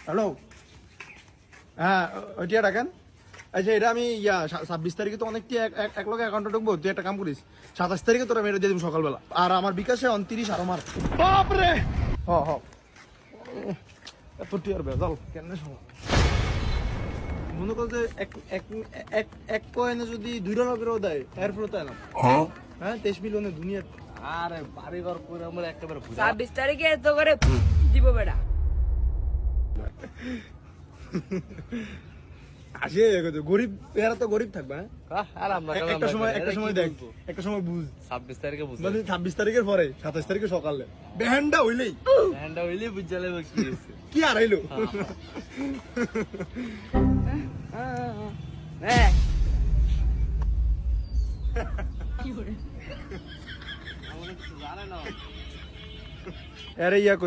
Hello, হ্যাঁ ওইটা রাখেন। আচ্ছা এটা আমি 26 তারিখে তো অনেকটি এক লগে অ্যাকাউন্টে ঢুকবো, তুই একটা কাম করিস 27 তারিখে তোরা মেরে দিয়ে দিবি সকালবেলা, আর আমার বিকাশে 29 আর আমার বাপরে এত টিয়ার বেজাল কেন মনে কর যে এক কয়েনে যদি 2 টাকারও দেয় এরপরে তাই না হ্যাঁ 23 মিলিয়নের দুনিয়া। আরে বাড়িঘর করে আমরা একেবারে 26 তারিখে এত করে দিব বেটা। আসে গরিব, এরা তো গরিব থাকবে হ্যাঁ। আর আমরা একটা সময় দেখ, একটা সময় বুঝ 26 তারিখে বুঝছি মানে 26 তারিখের পরে 27 তারিখে সকালে বেহানটা হইলেই হ্যান্ডা হইলে বুঝালে কি হইছে কি আর হইলো। হ্যাঁ আমাদের কিছু জানে না আরে ইয়া করি